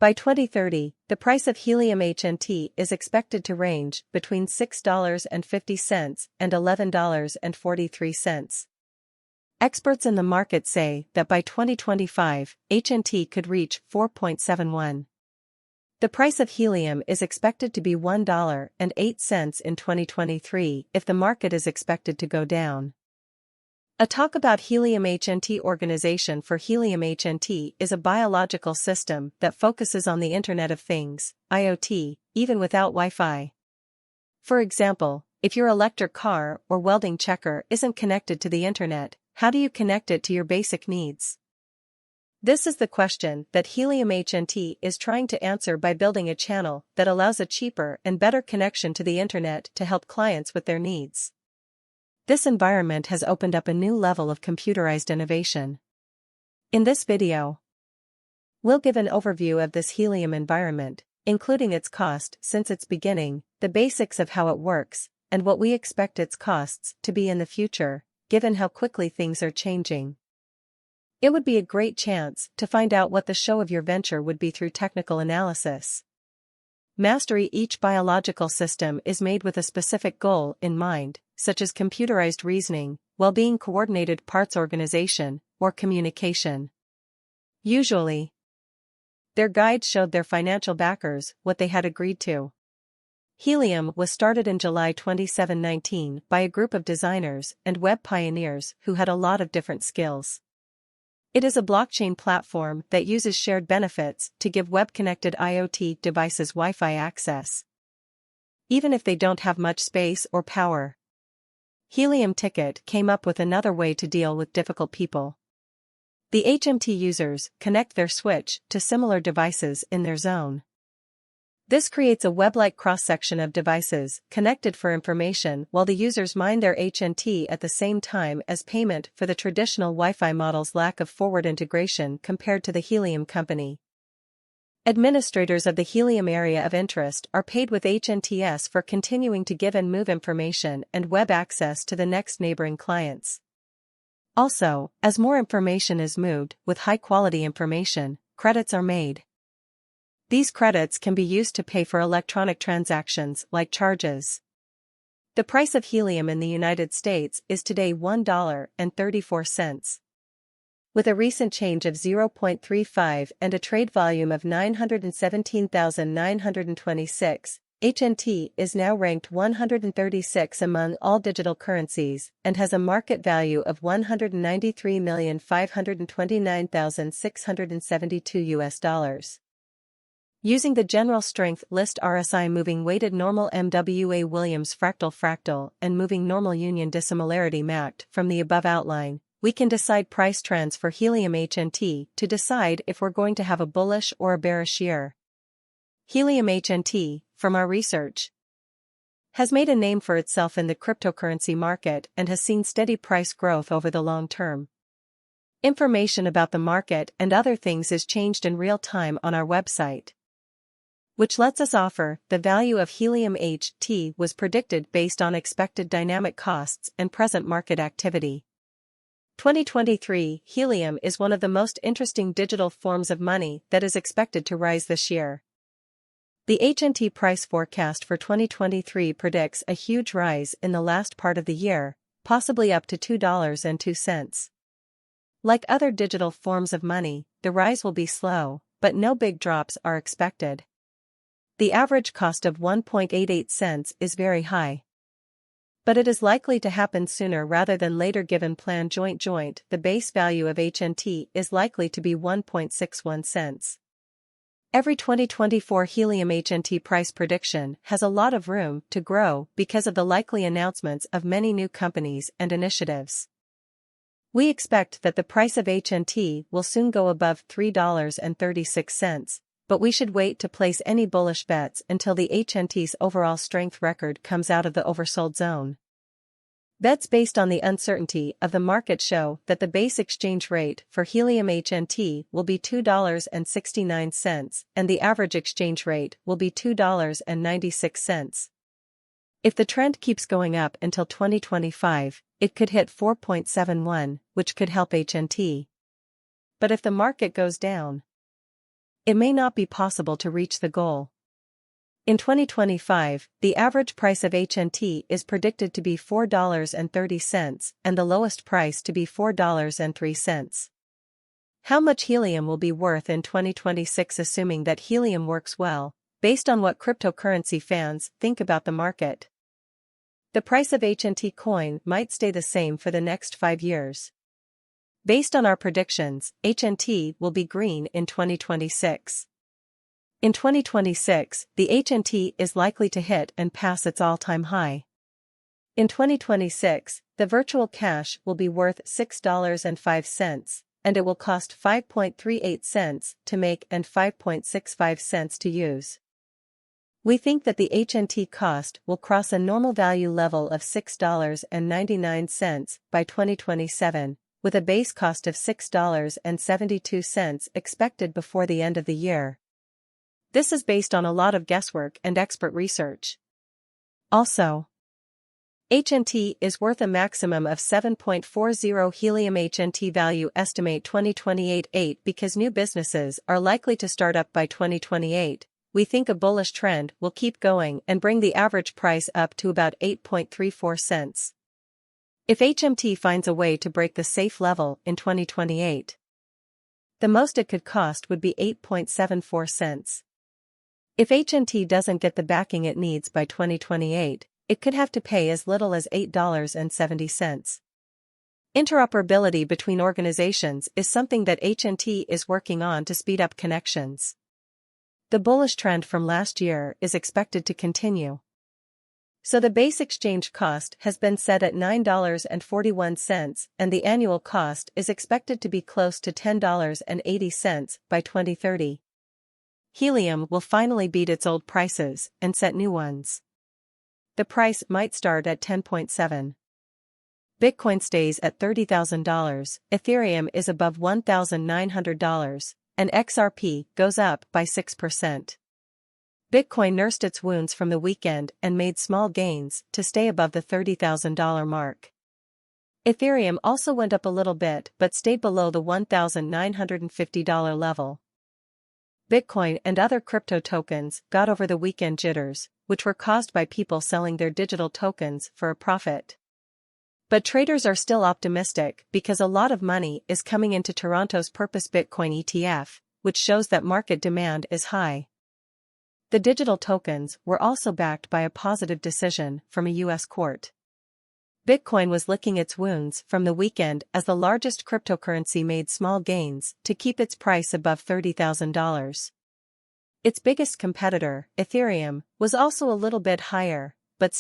By 2030, the price of helium HNT is expected to range between $6.50 and $11.43. Experts in the market say that by 2025, HNT could reach 4.71. The price of helium is expected to be $1.08 in 2023 if the market is expected to go down. A talk about Helium HNT organization for Helium HNT is a biological system that focuses on the Internet of Things, IoT, even without Wi-Fi. For example, if your electric car or welding checker isn't connected to the Internet, how do you connect it to your basic needs? This is the question that Helium HNT is trying to answer by building a channel that allows a cheaper and better connection to the Internet to help clients with their needs. This environment has opened up a new level of computerized innovation. In this video, we'll give an overview of this Helium environment, including its cost since its beginning, the basics of how it works, and what we expect its costs to be in the future, given how quickly things are changing. It would be a great chance to find out what the show of your venture would be through technical analysis. Mastery. Each biological system is made with a specific goal in mind, such as computerized reasoning, well-being, coordinated parts organization, or communication. Usually, their guides showed their financial backers what they had agreed to. Helium was started in July 2019 by a group of designers and web pioneers who had a lot of different skills. It is a blockchain platform that uses shared benefits to give web-connected IoT devices Wi-Fi access, even if they don't have much space or power. Helium Ticket came up with another way to deal with difficult people. The HMT users connect their switch to similar devices in their zone. This creates a web-like cross-section of devices connected for information while the users mine their HNT at the same time as payment for the traditional Wi-Fi model's lack of forward integration compared to the Helium company. Administrators of the Helium area of interest are paid with HNTS for continuing to give and move information and web access to the next neighboring clients. Also, as more information is moved with high-quality information, credits are made. These credits can be used to pay for electronic transactions like charges. The price of helium in the United States is today $1.34. With a recent change of 0.35 and a trade volume of 917,926, HNT is now ranked 136 among all digital currencies and has a market value of $193,529,672. Using the general strength list RSI moving weighted normal MWA Williams fractal and moving normal union dissimilarity mapped from the above outline, we can decide price trends for Helium HNT to decide if we're going to have a bullish or a bearish year. Helium HNT, from our research, has made a name for itself in the cryptocurrency market and has seen steady price growth over the long term. Information about the market and other things is changed in real time on our website, which lets us offer the value of Helium HT was predicted based on expected dynamic costs and present market activity. 2023 Helium is one of the most interesting digital forms of money that is expected to rise this year. The HNT price forecast for 2023 predicts a huge rise in the last part of the year, possibly up to $2.02. Like other digital forms of money, the rise will be slow, but no big drops are expected. The average cost of 1.88 cents is very high, but it is likely to happen sooner rather than later given plan joint. The base value of HNT is likely to be 1.61 cents. Every 2024 Helium HNT price prediction has a lot of room to grow because of the likely announcements of many new companies and initiatives. We expect that the price of HNT will soon go above $3.36, but we should wait to place any bullish bets until the HNT's overall strength record comes out of the oversold zone. Bets based on the uncertainty of the market show that the base exchange rate for Helium HNT will be $2.69 and the average exchange rate will be $2.96. If the trend keeps going up until 2025, it could hit 4.71, which could help HNT. But if the market goes down, it may not be possible to reach the goal. In 2025, the average price of HNT is predicted to be $4.30 and the lowest price to be $4.03. How much helium will be worth in 2026 assuming that helium works well, based on what cryptocurrency fans think about the market? The price of HNT coin might stay the same for the next 5 years. Based on our predictions, HNT will be green in 2026. In 2026, the HNT is likely to hit and pass its all-time high. In 2026, the virtual cash will be worth $6.05, and it will cost 5.38 cents to make and 5.65 cents to use. We think that the HNT cost will cross a normal value level of $6.99 by 2027, with a base cost of $6.72 expected before the end of the year. This is based on a lot of guesswork and expert research. Also, HNT is worth a maximum of 7.40 helium HNT value estimate 2028 because new businesses are likely to start up by 2028. We think a bullish trend will keep going and bring the average price up to about 8.34 cents. If HNT finds a way to break the safe level in 2028, the most it could cost would be 8.74 cents. If HNT doesn't get the backing it needs by 2028, it could have to pay as little as $8.70. Interoperability between organizations is something that HNT is working on to speed up connections. The bullish trend from last year is expected to continue. So the base exchange cost has been set at $9.41 and the annual cost is expected to be close to $10.80 by 2030. Helium will finally beat its old prices and set new ones. The price might start at 10.7. Bitcoin stays at $30,000, Ethereum is above $1,900, and XRP goes up by 6%. Bitcoin nursed its wounds from the weekend and made small gains to stay above the $30,000 mark. Ethereum also went up a little bit but stayed below the $1,950 level. Bitcoin and other crypto tokens got over the weekend jitters, which were caused by people selling their digital tokens for a profit. But traders are still optimistic because a lot of money is coming into Toronto's Purpose Bitcoin ETF, which shows that market demand is high. The digital tokens were also backed by a positive decision from a U.S. court. Bitcoin was licking its wounds from the weekend as the largest cryptocurrency made small gains to keep its price above $30,000. Its biggest competitor, Ethereum, was also a little bit higher,